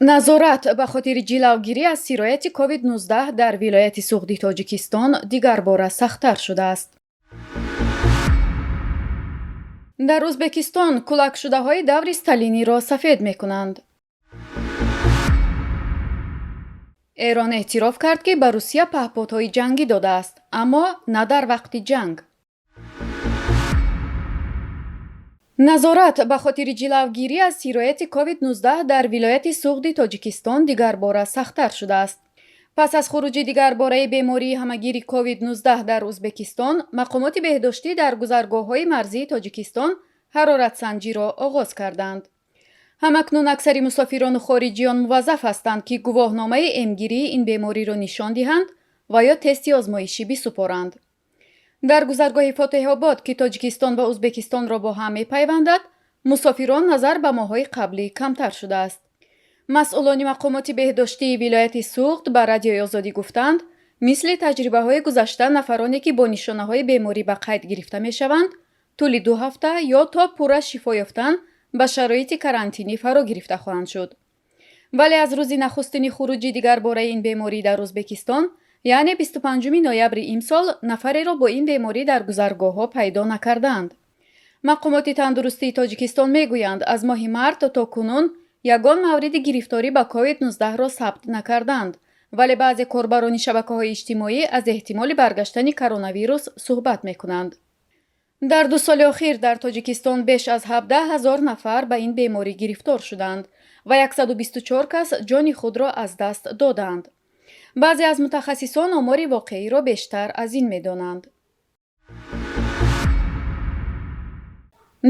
назорат ба хотири ҷилавгирӣ аз сирояти COVID-19 дар вилояти суғди Тоҷикистон дигар бора сахттар шудааст. дар Узбекистон кӯлакшудаҳои даври сталиниро сафед мекунанд. эрон эътироф кард, ки ба Русия паҳподҳои ҷангӣ додааст, аммо на дар вақти ҷанг. назорат ба хотири ҷилавгирӣ аз сирояти COVID-19 дар вилояти суғди Тоҷикистон дигар бора сахттар шудааст. пас аз хуруҷи дигарбораи бемории ҳамагири COVID-19 дар Узбекистон, мақомоти беҳдоштӣ дар гузаргоҳҳои марзии Тоҷикистон ҳароратсанҷиро оғоз карданд. ҳамакнун аксари мусофирону хориҷиён муваззаф ҳастанд, ки гувоҳномаи эмгирии ин бемориро нишон диҳанд ва ё тести озмоишӣ бисупоранд. дар гузаргоҳи Фотеҳобод, ки Тоҷикистон ва Узбекистонро бо ҳам мепайвандад, мусофирон назар ба моҳҳои қаблӣ камтар шудааст. масъулони мақомоти беҳдоштии вилояти суғд ба радиои Озодӣ гуфтанд, мисли таҷрибаҳои гузашта нафароне, ки бо нишонаҳои беморӣ ба қайд гирифта мешаванд, тӯли 2 ҳафта ё то пурра шифо ёфтан ба шароити карантинӣ фаро гирифта хоҳанд шуд. вале аз рӯзи нахустини хуруҷи дигарбораи ин беморӣ дар Узбекистон, яъне 25 ноябри имсол, нафареро бо ин беморӣ дар гузаргоҳҳо пайдо накардаанд. мақомоти тандурустии Тоҷикистон мегӯянд, аз моҳи март то кунун ягон мавриди гирифторӣ ба COVID-19-ро сабт накарданд, вале баъзе корбарони шабакаҳои иҷтимоӣ аз эҳтимоли баргаштани коронавирус суҳбат мекунанд. дар 2 соли охир дар Тоҷикистон беш аз 17 000 нафар ба ин беморӣ гирифтор шуданд ва 124 кас ҷони худро аз даст доданд. баъзе аз мутахассисон омори воқеиро бештар аз ин медонанд.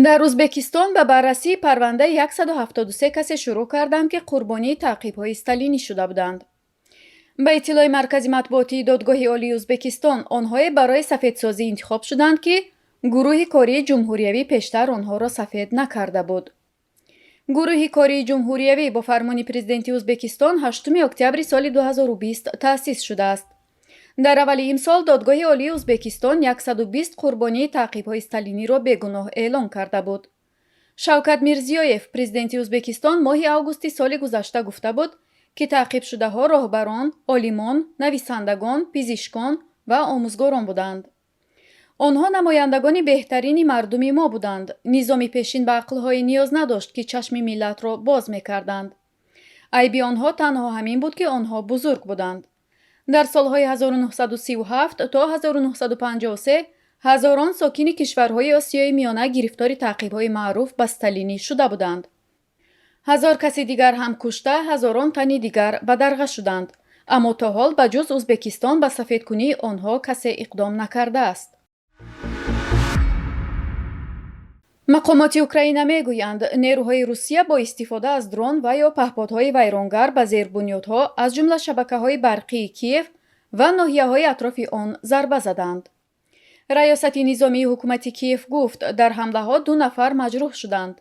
дар Узбекистон ба баррасии парвандаи 173 касе шурӯъ карданд, ки қурбонии таъқибҳои сталинӣ шуда буданд. ба иттилои маркази матбуотии додгоҳи олии Узбекистон, онҳое барои сафедсозӣ интихоб шуданд, ки гурӯҳи кории ҷумҳуриявӣ пештар онҳоро сафед накарда буд. гурӯҳи кории ҷумҳуриявӣ бо фармони президенти Узбекистон 8 октябри соли 2020 таъсис шудааст. дар аввали имсол додгоҳи олии Узбекистон 120 қурбонии таъқибҳои сталиниро бегуноҳ эълон карда буд. Шавкат Мирзиёев, президенти Узбекистон, моҳи августи соли гузашта гуфта буд, ки таъқибшудаҳо роҳбарон, олимон, нависандагон, пизишкон ва омӯзгорон буданд. онҳо намояндагони беҳтарини мардуми мо буданд. низоми пешин ба ақлҳои ниёз надошт, ки чашми миллатро боз мекарданд. айби онҳо танҳо ҳамин буд, ки онҳо бузург буданд. дар солҳои 1937 то 1953 ҳазорон сокини кишварҳои Осиёи миёна гирифтори таъқибҳои маъруф ба сталинӣ шуда буданд. 1000 каси дигар ҳам кушта, ҳазорон тани дигар ба дарға шуданд, аммо то ҳол ба ҷуз Узбекистон ба сафедкунии онҳо касе иқдом накардааст. мақомоти Украина мегӯянд, нерӯҳои Русия бо истифода аз дрон ва ё паҳподҳои вайронгар ба зербунёдҳо, аз ҷумла шабакаҳои барқии Киев ва ноҳияҳои атрофи он зарба заданд. раёсати низомии ҳукумати Киев гуфт, дар ҳамлаҳо 2 нафар маҷрӯҳ шуданд.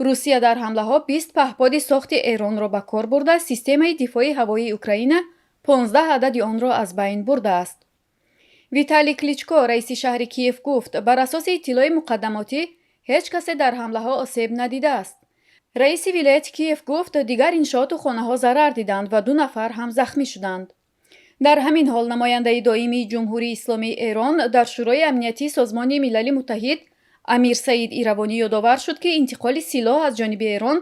Русия дар ҳамлаҳо 20 паҳподи сохти Эронро ба кор бурда, системаи дифои ҳавоии Украина 15 адади онро аз байн бурдааст. Виталий Кличко, раиси шаҳри Киев гуфт, бар асоси иттилои муқаддамотӣ ҳеҷ касе дар ҳамлаҳо осеб надидааст. раиси вилояти Киев гуфт, дигар иншооту хонаҳо зарар диданд ва 2 нафар ҳам захмӣ шуданд. дар ҳамин ҳол намояндаи доимии ҷумҳурии исломии Эрон дар шӯрои амнияти Созмони Милали Муттаҳид Амир Саид Иравонӣ ёдовар шуд, ки интиқоли силоҳ аз ҷониби Эрон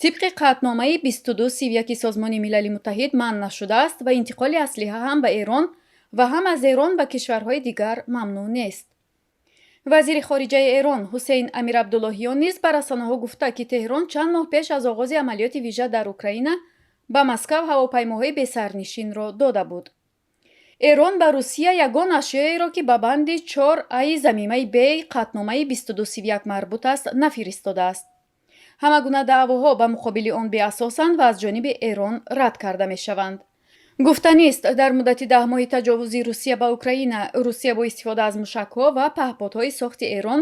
тибқи қаъдномаи 2231 Созмони Милали Муттаҳид манъ нашудааст ва интиқоли аслиҳа ҳам ба Эрон ва ҳам аз Эрон ба кишварҳои дигар мамнӯъ нест. вазири хориҷаи Эрон Ҳусейн Амир Абдуллоҳиён низ ба расонаҳо гуфта, ки Теҳрон чанд моҳ пеш аз оғози амалиёти вижа дар Украина ба Москав ҳавопаймоҳои бесарнишинро дода буд. Эрон ба Русия ягон ашёеро, ки ба банди 4 замимаи бей қаъдномаи 2231 марбут аст, нафиристодааст. ҳама гуна даъвоҳо ба муқобили он беасосанд ва аз ҷониби Эрон рад карда мешаванд. гуфтанист, дар муддати 10 моҳи таҷовузи Русия ба Украина, Русия бо истифода аз мушакҳо ва паҳподҳои сохти Эрон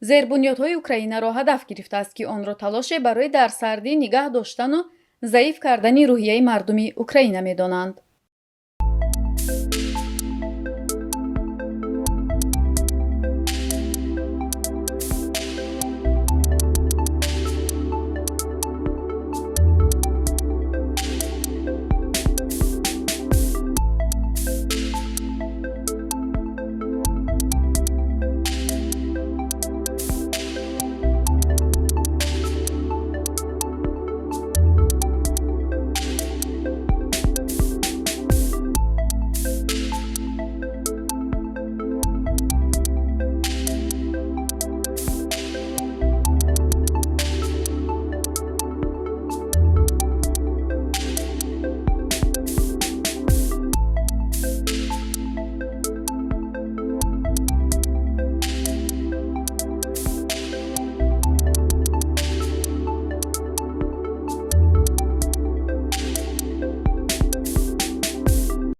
зербунёдҳои Украинаро ҳадаф гирифтааст, ки онро талоше барои дар сардӣ нигаҳ доштану заиф кардани рӯҳияи мардуми Украина медонанд.